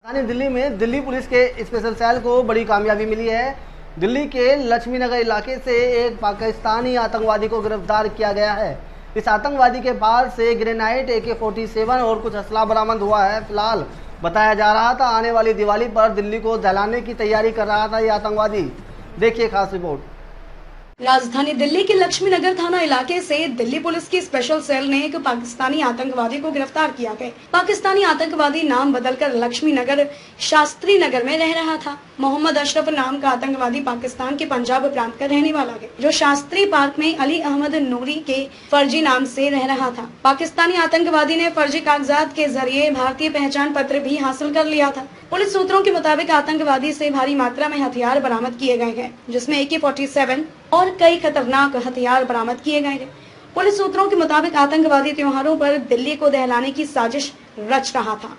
राजधानी दिल्ली में दिल्ली पुलिस के स्पेशल सेल को बड़ी कामयाबी मिली है। दिल्ली के लक्ष्मी नगर इलाके से एक पाकिस्तानी आतंकवादी को गिरफ्तार किया गया है। इस आतंकवादी के पास से ग्रेनाइट, AK-47 और कुछ असला बरामद हुआ है। फिलहाल बताया जा रहा था आने वाली दिवाली पर दिल्ली को दहलाने की तैयारी कर रहा था ये आतंकवादी। देखिए खास रिपोर्ट। राजधानी दिल्ली के लक्ष्मी नगर थाना इलाके से दिल्ली पुलिस की स्पेशल सेल ने एक पाकिस्तानी आतंकवादी को गिरफ्तार किया है। पाकिस्तानी आतंकवादी नाम बदलकर लक्ष्मी नगर शास्त्री नगर में रह रहा था। मोहम्मद अशरफ नाम का आतंकवादी पाकिस्तान के पंजाब प्रांत का रहने वाला है, जो शास्त्री पार्क में अली अहमद नूरी के फर्जी नाम से रह रहा था। पाकिस्तानी आतंकवादी ने फर्जी कागजात के जरिए भारतीय पहचान पत्र भी हासिल कर लिया था। पुलिस सूत्रों के मुताबिक आतंकवादी से भारी मात्रा में हथियार बरामद किए गए हैं, जिसमें AK-47 और कई खतरनाक हथियार बरामद किए गए हैं। पुलिस सूत्रों के मुताबिक आतंकवादी त्योहारों पर दिल्ली को दहलाने की साजिश रच रहा था।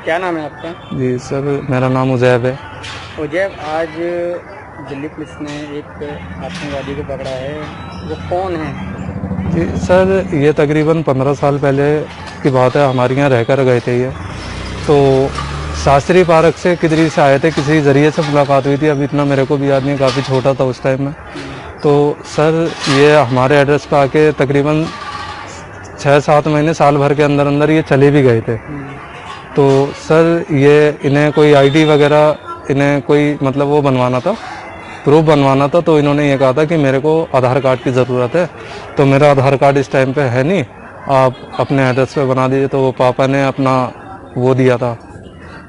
क्या नाम है आपका? जी सर, मेरा नाम उजैब है। उजैब, आज दिल्ली पुलिस ने एक आतंकवादी को पकड़ा है, वो कौन है? जी सर, ये तकरीबन 15 साल पहले की बात है। हमारे यहाँ रहकर गए थे ये, तो शास्त्री पार्क से किधरी से आए थे, किसी जरिए से मुलाकात हुई थी। अब इतना मेरे को भी याद नहीं, काफ़ी छोटा था उस टाइम में। तो सर ये हमारे एड्रेस पे आके तकरीबन 6-7 महीने, साल भर के अंदर अंदर ये चले भी गए थे। तो सर ये इन्हें कोई ID वगैरह, इन्हें कोई मतलब वो बनवाना था, प्रूफ बनवाना था। तो इन्होंने ये कहा था कि मेरे को आधार कार्ड की ज़रूरत है। तो मेरा आधार कार्ड इस टाइम पे है नहीं, आप अपने एड्रेस पे बना दीजिए। तो वो पापा ने अपना वो दिया था,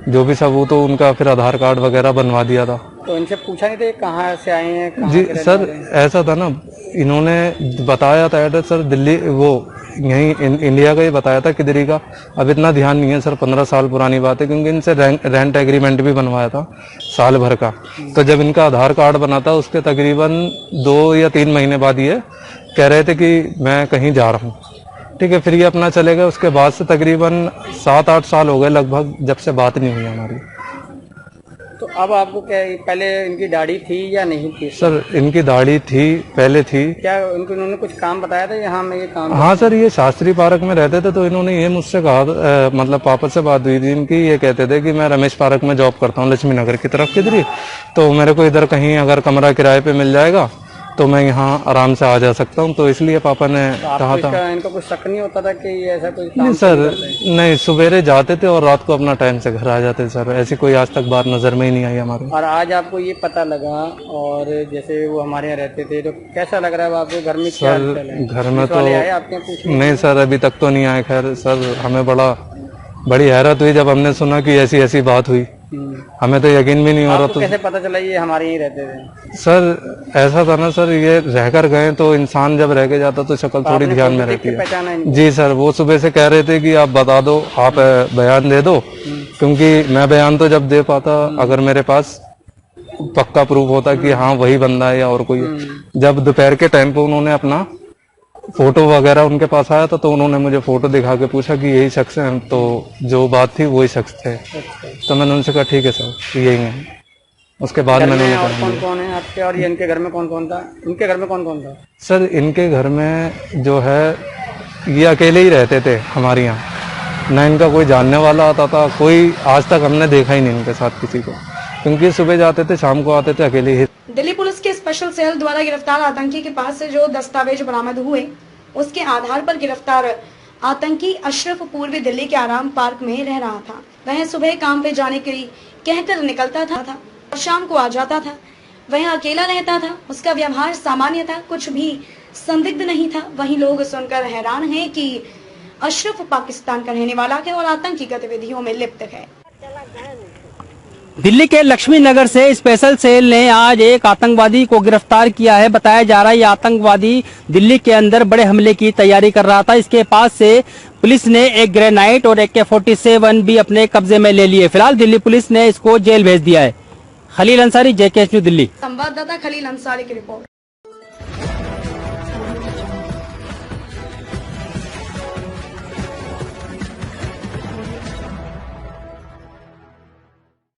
जो भी सबूत हो उनका, फिर आधार कार्ड वगैरह बनवा दिया था। तो इनसे पूछा नहीं था कहाँ से आए हैं? जी सर, ऐसा था ना, इन्होंने बताया था एड्रेस सर दिल्ली, वो यहीं इंडिया का ही बताया था, किधरी का। अब इतना ध्यान नहीं है सर, 15 साल पुरानी बात है, क्योंकि इनसे रेंट एग्रीमेंट भी बनवाया था साल भर का। तो जब इनका आधार कार्ड बना था, उसके तकरीबन 2 या 3 महीने बाद ये कह रहे थे कि मैं कहीं जा रहा हूँ। ठीक है, फिर ये अपना चले गए। उसके बाद से तकरीबन 7-8 साल हो गए लगभग, जब से बात नहीं हुई हमारी। तो अब आपको क्या, पहले इनकी दाढ़ी थी या नहीं थी? सर इनकी दाढ़ी थी, पहले थी। क्या उन्होंने कुछ काम बताया था? यहाँ मैं ये काम। हाँ सर, ये शास्त्री पार्क में रहते थे, तो इन्होंने ये मुझसे कहा, मतलब पापा से बात हुई थी इनकी। ये कहते थे कि मैं रमेश पार्क में जॉब करता हूँ, लक्ष्मी नगर की तरफ किधरी, तो मेरे को इधर कहीं अगर कमरा किराए पे मिल जाएगा तो मैं यहाँ आराम से आ जा सकता हूँ। तो इसलिए पापा ने कहा था। इनको कुछ शक नहीं होता था कि ऐसा कोई काम? नहीं सर, नहीं, सवेरे जाते थे और रात को अपना टाइम से घर आ जाते थे सर। ऐसी कोई आज तक बात नजर में ही नहीं आई हमारे। और आज आपको ये पता लगा, और जैसे वो हमारे यहाँ रहते थे, तो कैसा लग रहा है आपके घर में? सर घर में तो नहीं सर, अभी तक तो नहीं आए। खैर सर, हमें बड़ी हैरत हुई जब हमने सुना कि ऐसी ऐसी बात हुई। हमें तो यकीन भी नहीं हो रहा। तो कैसे पता चला ये हमारे यहीं रहते थे? सर ऐसा था ना सर, ये रहकर गए, तो इंसान जब रह के जाता तो शक्ल थोड़ी ध्यान में रहती है। जी सर, वो सुबह से कह रहे थे कि आप बता दो, आप बयान दे दो, क्योंकि मैं बयान तो जब दे पाता अगर मेरे पास पक्का प्रूफ होता कि हाँ वही बंदा है या और कोई है। जब दोपहर के टाइम पे उन्होंने अपना फोटो वगैरह उनके पास आया था, तो उन्होंने मुझे फोटो दिखा के पूछा कि यही शख्स है। तो जो बात थी वही शख्स थे। तो मैंने उनसे कहा ठीक है सर, यही है। उसके बाद मैंने कौन है आपके, और ये इनके घर में कौन कौन था? इनके घर में कौन कौन था? सर इनके घर में जो है, ये अकेले ही रहते थे हमारे यहाँ। न इनका कोई जानने वाला आता था, कोई आज तक हमने देखा ही नहीं इनके साथ किसी को, क्योंकि सुबह जाते थे, शाम को आते थे, अकेले ही। दिल्ली पुलिस के स्पेशल सेल द्वारा गिरफ्तार आतंकी के पास से जो दस्तावेज बरामद हुए, उसके आधार पर गिरफ्तार आतंकी अशरफ पूर्वी दिल्ली के आराम पार्क में रह रहा था। वह सुबह काम पे जाने के लिए कहकर निकलता था और शाम को आ जाता था। वह अकेला रहता था, उसका व्यवहार सामान्य था, कुछ भी संदिग्ध नहीं था। वहीं लोग सुनकर हैरान हैं कि अशरफ पाकिस्तान का रहने वाला है और आतंकी गतिविधियों में लिप्त है। दिल्ली के लक्ष्मी नगर से स्पेशल सेल ने आज एक आतंकवादी को गिरफ्तार किया है। बताया जा रहा है ये आतंकवादी दिल्ली के अंदर बड़े हमले की तैयारी कर रहा था। इसके पास से पुलिस ने एक ग्रेनाइट और AK-47 भी अपने कब्जे में ले लिए। फिलहाल दिल्ली पुलिस ने इसको जेल भेज दिया है। Khalil Ansari, JK News Delhi. संवाददाता खलील अंसारी की रिपोर्ट।